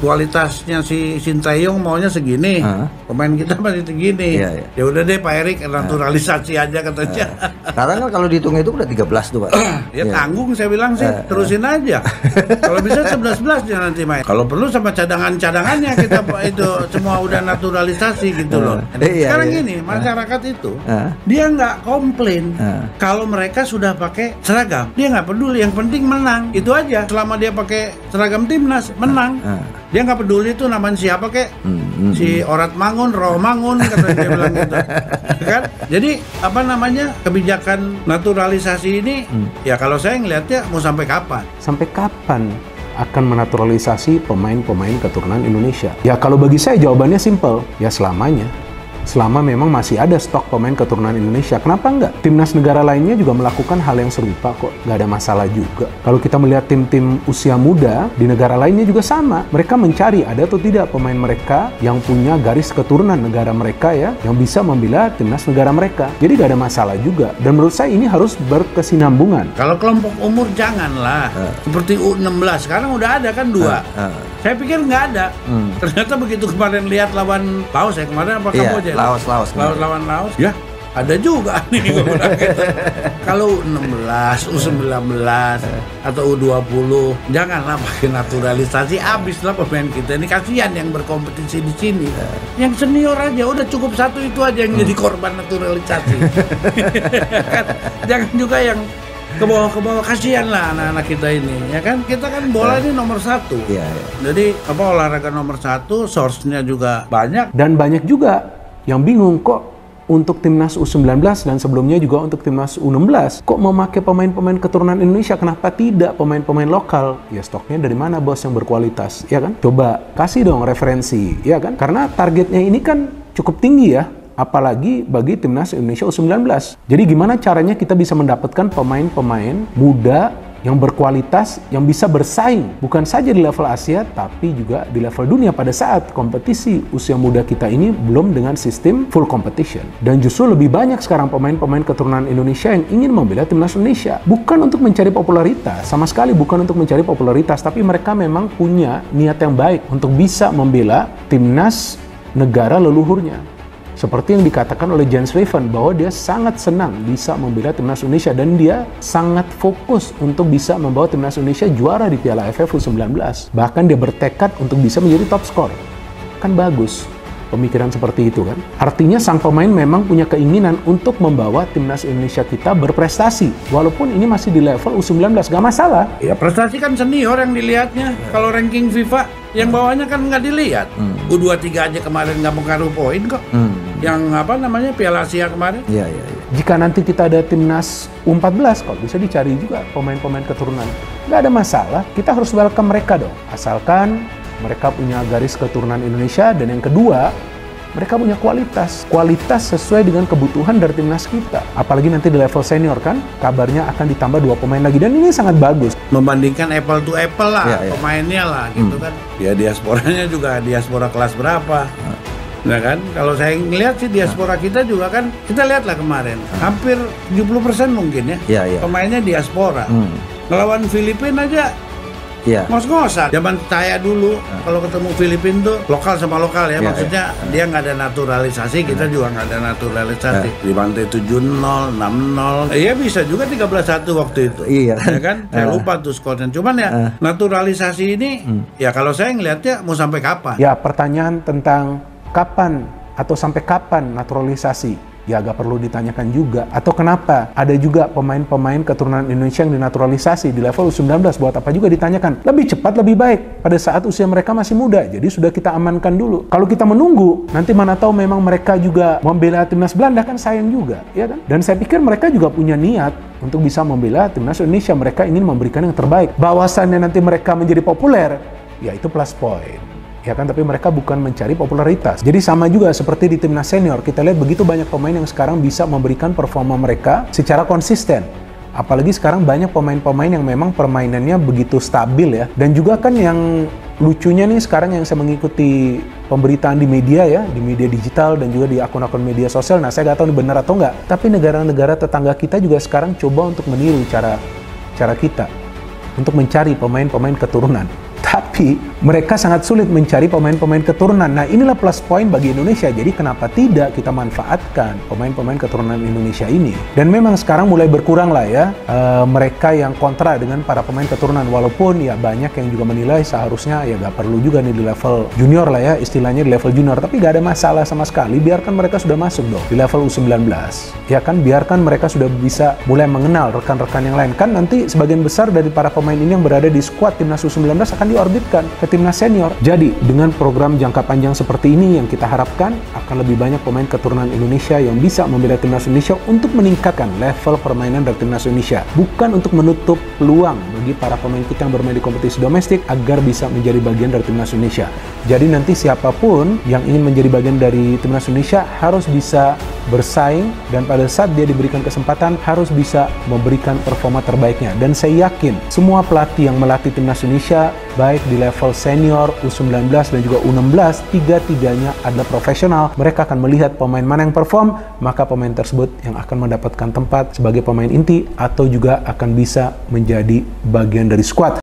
kualitasnya si Sintayong maunya segini, pemain kita masih segini. Ya udah deh Pak Erik, naturalisasi aja katanya. Karena kan kalau dihitung itu udah 13 tuh Pak. Ya tanggung saya bilang sih, terusin aja. Kalau bisa 11-11 dia nanti main. Kalau perlu sama cadangan-cadangannya kita itu semua udah naturalisasi gitu loh. Sekarang gini, masyarakat itu dia nggak komplain kalau mereka sudah pakai seragam. Dia nggak peduli, yang penting menang. Itu aja. Selama dia pakai seragam timnas, menang. Dia nggak peduli itu namanya siapa kek, si Orat Mangun, Roh Mangun, katanya dia bilang gitu, kan? Jadi apa namanya kebijakan naturalisasi ini, ya kalau saya ngelihatnya mau sampai kapan? Sampai kapan akan menaturalisasi pemain-pemain keturunan Indonesia? Ya kalau bagi saya jawabannya simple, ya selamanya. Selama memang masih ada stok pemain keturunan Indonesia, kenapa enggak? Timnas negara lainnya juga melakukan hal yang serupa kok, nggak ada masalah juga. Kalau kita melihat tim-tim usia muda di negara lainnya juga sama, mereka mencari ada atau tidak pemain mereka yang punya garis keturunan negara mereka ya, yang bisa membela timnas negara mereka. Jadi nggak ada masalah juga. Dan menurut saya ini harus berkesinambungan. Kalau kelompok umur janganlah, seperti U16 sekarang udah ada kan 2. Saya pikir nggak ada. Ternyata begitu kemarin lihat lawan Laos ya kemarin apa Kamboja? Laos lawan Laos. Ya, ada juga nih gitu. Kalau U16, U19 atau U20, janganlah pakai naturalisasi, habislah pemain kita ini, kasihan yang berkompetisi di sini. Yang senior aja udah cukup satu itu aja yang jadi korban naturalisasi. Jangan juga yang ke bawah kasihan lah anak-anak kita ini, ya kan? Kita kan bola ini nomor 1. Jadi apa olahraga nomor 1, source-nya juga banyak. Dan banyak juga yang bingung kok untuk timnas U19 dan sebelumnya juga untuk timnas U16 kok memakai pemain-pemain keturunan Indonesia, kenapa tidak pemain-pemain lokal? Ya stoknya dari mana bos yang berkualitas, ya kan? Coba kasih dong referensi, ya kan? Karena targetnya ini kan cukup tinggi ya, apalagi bagi timnas Indonesia U19. Jadi gimana caranya kita bisa mendapatkan pemain-pemain muda yang berkualitas, yang bisa bersaing bukan saja di level Asia tapi juga di level dunia pada saat kompetisi usia muda kita ini belum dengan sistem full competition. Dan justru lebih banyak sekarang pemain-pemain keturunan Indonesia yang ingin membela timnas Indonesia, bukan untuk mencari popularitas, sama sekali bukan untuk mencari popularitas, tapi mereka memang punya niat yang baik untuk bisa membela timnas negara leluhurnya. Seperti yang dikatakan oleh Jens Riven bahwa dia sangat senang bisa membela timnas Indonesia dan dia sangat fokus untuk bisa membawa timnas Indonesia juara di Piala AFF U19. Bahkan dia bertekad untuk bisa menjadi top skor. Kan bagus pemikiran seperti itu kan. Artinya sang pemain memang punya keinginan untuk membawa timnas Indonesia kita berprestasi. Walaupun ini masih di level U19, gak masalah. Ya prestasi kan senior yang dilihatnya. Kalau ranking FIFA yang bawahnya kan nggak dilihat. U23 aja kemarin nggak pengaruh poin kok. Yang apa namanya Piala Asia kemarin. Jika nanti kita ada timnas U14, kok bisa dicari juga pemain-pemain keturunan. Nggak ada masalah, kita harus welcome mereka dong. Asalkan mereka punya garis keturunan Indonesia, dan yang kedua, mereka punya kualitas sesuai dengan kebutuhan dari timnas kita. Apalagi nanti di level senior kan, kabarnya akan ditambah 2 pemain lagi, dan ini sangat bagus. Membandingkan apple to apple lah, pemainnya lah gitu kan. Ya diasporanya juga diaspora kelas berapa. Nah kan, kalau saya ngelihat sih diaspora kita juga kan, kita lihatlah kemarin, hampir 70% mungkin ya, pemainnya diaspora. Melawan Filipina aja, ngos-ngosan. Zaman saya dulu, kalau ketemu Filipina tuh lokal sama lokal ya, maksudnya dia nggak ada naturalisasi, kita juga nggak ada naturalisasi. Dibantai 7-0, 6-0, ya bisa juga 13-1 waktu itu. Ya kan, saya lupa tuh skornya. Cuman ya naturalisasi ini, ya kalau saya ngelihatnya mau sampai kapan? Ya pertanyaan tentang kapan atau sampai kapan naturalisasi, ya agak perlu ditanyakan juga. Atau kenapa ada juga pemain-pemain keturunan Indonesia yang dinaturalisasi di level U19, buat apa juga ditanyakan. Lebih cepat lebih baik pada saat usia mereka masih muda, jadi sudah kita amankan dulu. Kalau kita menunggu, nanti mana tahu memang mereka juga membela timnas Belanda, kan sayang juga, ya kan? Dan saya pikir mereka juga punya niat untuk bisa membela timnas Indonesia, mereka ingin memberikan yang terbaik. Bahwasannya nanti mereka menjadi populer, ya itu plus point. Ya kan, tapi mereka bukan mencari popularitas. Jadi sama juga seperti di timnas senior, kita lihat begitu banyak pemain yang sekarang bisa memberikan performa mereka secara konsisten. Apalagi sekarang banyak pemain-pemain yang memang permainannya begitu stabil ya. Dan juga kan yang lucunya nih sekarang yang saya mengikuti pemberitaan di media ya, di media digital dan juga di akun-akun media sosial. Nah, saya nggak tahu ini benar atau nggak, tapi negara-negara tetangga kita juga sekarang coba untuk meniru cara kita untuk mencari pemain-pemain keturunan. Tapi mereka sangat sulit mencari pemain-pemain keturunan. Nah, inilah plus point bagi Indonesia. Jadi kenapa tidak kita manfaatkan pemain-pemain keturunan Indonesia ini? Dan memang sekarang mulai berkurang lah ya mereka yang kontra dengan para pemain keturunan. Walaupun ya banyak yang juga menilai seharusnya ya gak perlu juga nih di level junior lah ya, istilahnya di level junior. Tapi gak ada masalah sama sekali, biarkan mereka sudah masuk dong di level U19. Ya kan, biarkan mereka sudah bisa mulai mengenal rekan-rekan yang lain. Kan nanti sebagian besar dari para pemain ini yang berada di skuad timnas U19 akan diorbitkan ke timnas senior. Jadi dengan program jangka panjang seperti ini yang kita harapkan akan lebih banyak pemain keturunan Indonesia yang bisa membela timnas Indonesia untuk meningkatkan level permainan dari timnas Indonesia, bukan untuk menutup peluang bagi para pemain kita yang bermain di kompetisi domestik agar bisa menjadi bagian dari timnas Indonesia. Jadi nanti siapapun yang ingin menjadi bagian dari timnas Indonesia harus bisa bersaing, dan pada saat dia diberikan kesempatan harus bisa memberikan performa terbaiknya. Dan saya yakin semua pelatih yang melatih timnas Indonesia baik di level senior, U19 dan juga U16, tiga-tiganya adalah profesional. Mereka akan melihat pemain mana yang perform, maka pemain tersebut yang akan mendapatkan tempat sebagai pemain inti atau juga akan bisa menjadi bagian dari skuad.